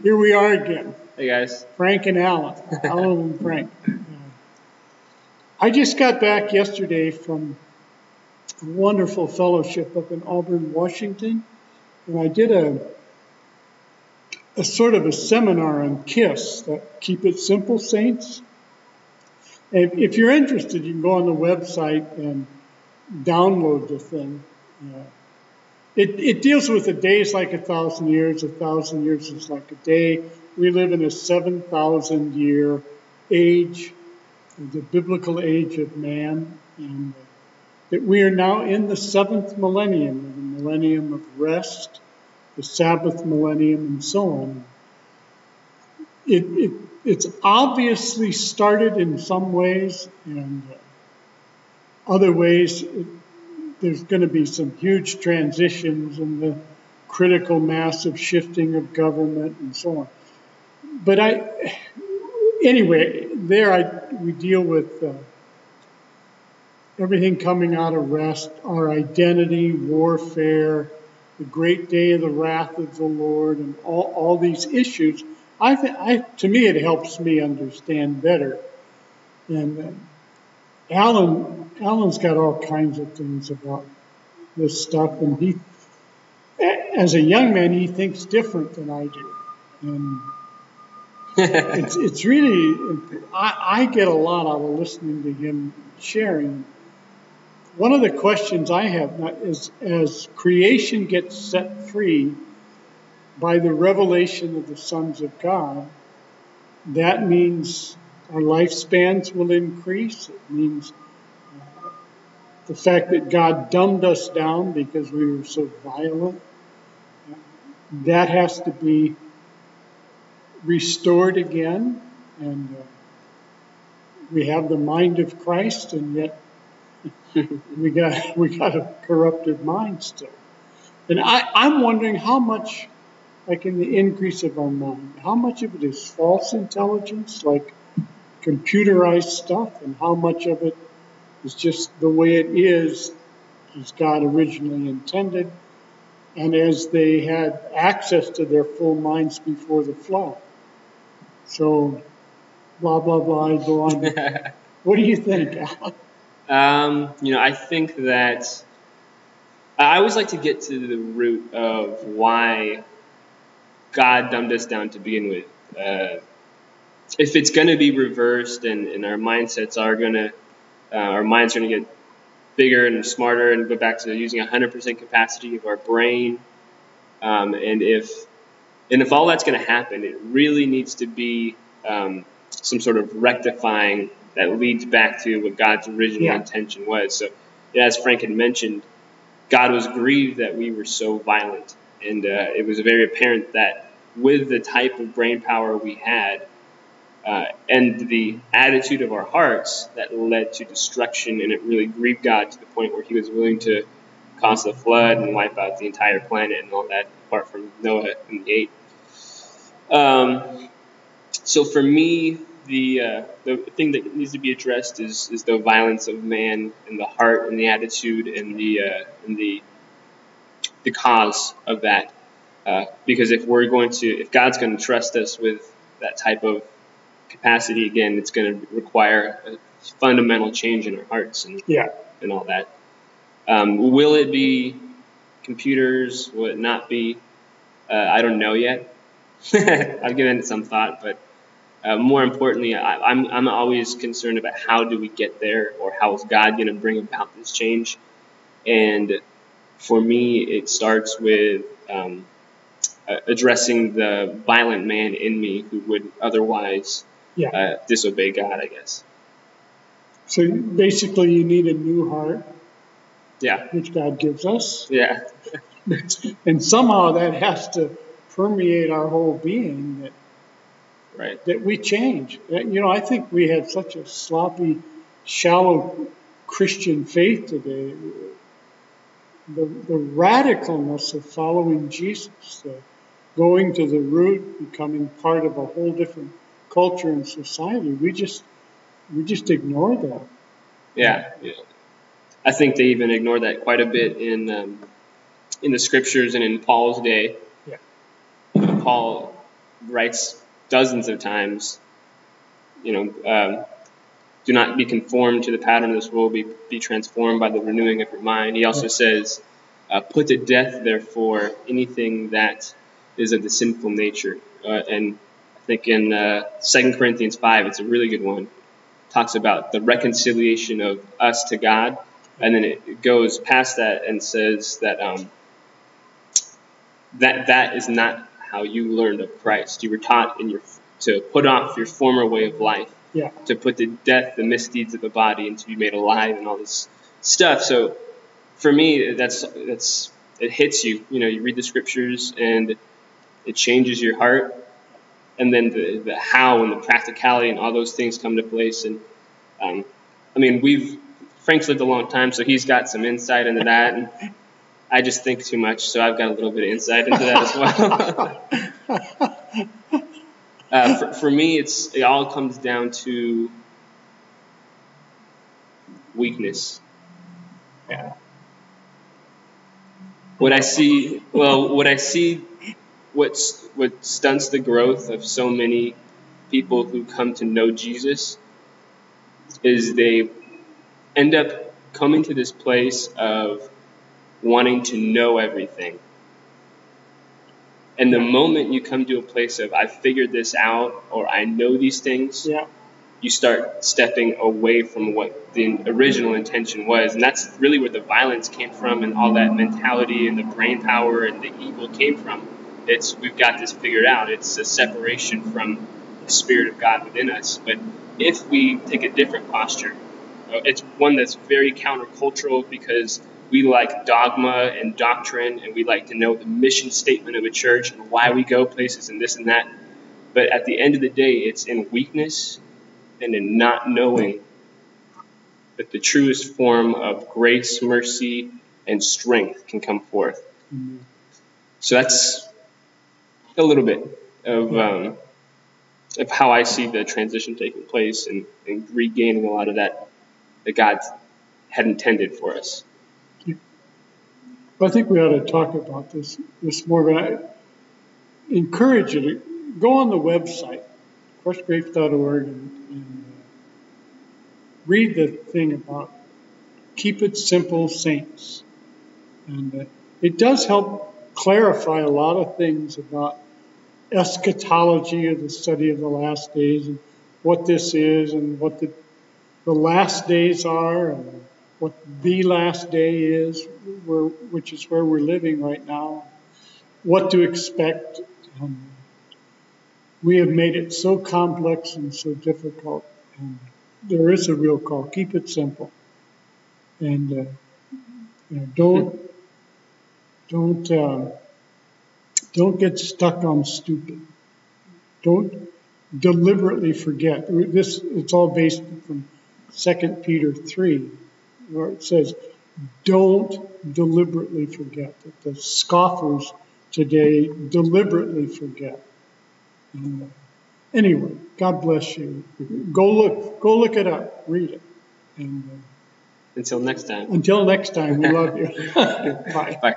Here we are again, Hey guys. Frank and Alan. Alan and Frank. I just got back yesterday from a wonderful fellowship up in Auburn, Washington, and I did a sort of a seminar on KISS, that Keep It Simple Saints. If you're interested, you can go on the website and download the thing. It deals with a day is like 1,000 years, 1,000 years is like a day. We live in a 7,000 year age, the biblical age of man, and that we are now in the seventh millennium, the millennium of rest, the Sabbath millennium, and so on. It's obviously started in some ways, and other ways there's going to be some huge transitions in the critical mass of shifting of government and so on. But anyway, we deal with everything coming out of rest, our identity, warfare, the great day of the wrath of the Lord, and all these issues. To me, it helps me understand better. And Alan's got all kinds of things about this stuff, and he, as a young man, he thinks different than I do, and it's really, I get a lot out of listening to him sharing. One of the questions I have is, as creation gets set free by the revelation of the sons of God, that means our lifespans will increase. It means the fact that God dumbed us down because we were so violent, that has to be restored again. And we have the mind of Christ, and yet we got a corrupted mind still. And I'm wondering how much, like in the increase of our mind, how much of it is false intelligence, like computerized stuff, and how much of it is just the way it is, as God originally intended, and as they had access to their full minds before the flood. So, blah, blah, blah, I go on. What do you think, Alan? I think that I always like to get to the root of why God dumbed us down to begin with. If it's going to be reversed and our mindsets are going to, our minds are going to get bigger and smarter and go back to using 100% capacity of our brain, and if all that's going to happen, it really needs to be some sort of rectifying that leads back to what God's original intention was. So, as Frank had mentioned, God was grieved that we were so violent, and it was very apparent that with the type of brain power we had and the attitude of our hearts, that led to destruction, and it really grieved God to the point where he was willing to cause the flood and wipe out the entire planet and all that, apart from Noah and the eight. So for me, the thing that needs to be addressed is the violence of man and the heart and the attitude and the cause of that. Because if God's going to trust us with that type of capacity again, it's going to require a fundamental change in our hearts and all that. Will it be computers? Will it not be? I don't know yet. I've given it some thought, but more importantly, I'm always concerned about how do we get there, or how is God going to bring about this change? And for me, it starts with addressing the violent man in me who would otherwise disobey God, I guess. So basically, you need a new heart, which God gives us. Yeah. And somehow that has to permeate our whole being, that we change. I think we have such a sloppy, shallow Christian faith today. The radicalness of following Jesus, going to the root, becoming part of a whole different culture and society, we just ignore that. Yeah. I think they even ignore that quite a bit in the scriptures and in Paul's day. Paul writes dozens of times, do not be conformed to the pattern of this world, be transformed by the renewing of your mind. He also says, put to death, therefore, anything that is of the sinful nature. And I think in 2 Corinthians 5, it's a really good one. It talks about the reconciliation of us to God. And then it goes past that and says that that is not how you learned of Christ. You were taught to put off your former way of life, to put to death the misdeeds of the body, and to be made alive and all this stuff. So for me, that's it hits you. You read the scriptures and it changes your heart, and then the how and the practicality and all those things come to place. And Frank's lived a long time, so he's got some insight into that, and I just think too much, so I've got a little bit of insight into that as well. For me, it all comes down to weakness. Yeah. What stunts the growth of so many people who come to know Jesus is they end up coming to this place of wanting to know everything. And the moment you come to a place of, I figured this out, or I know these things, you start stepping away from what the original intention was. And that's really where the violence came from, and all that mentality and the brain power and the evil came from. We've got this figured out. It's a separation from the Spirit of God within us. But if we take a different posture, it's one that's very countercultural, because we like dogma and doctrine, and we like to know the mission statement of a church and why we go places and this and that. But at the end of the day, it's in weakness and in not knowing that the truest form of grace, mercy, and strength can come forth. Mm-hmm. So that's a little bit of how I see the transition taking place, and regaining a lot of that God had intended for us. I think we ought to talk about this more, but I encourage you to go on the website, firstgrace.org, and read the thing about Keep It Simple Saints. And it does help clarify a lot of things about eschatology, or the study of the last days, and what this is, and what the last days are, and what the last day is, which is where we're living right now, what to expect. We have made it so complex and so difficult. And there is a real call. Keep it simple. And don't get stuck on stupid. Don't deliberately forget. It's all based from 2 Peter 3, where it says, don't deliberately forget. That the scoffers today deliberately forget. Anyway, God bless you. Go look it up. Read it. And until next time. We love you. Bye. Bye.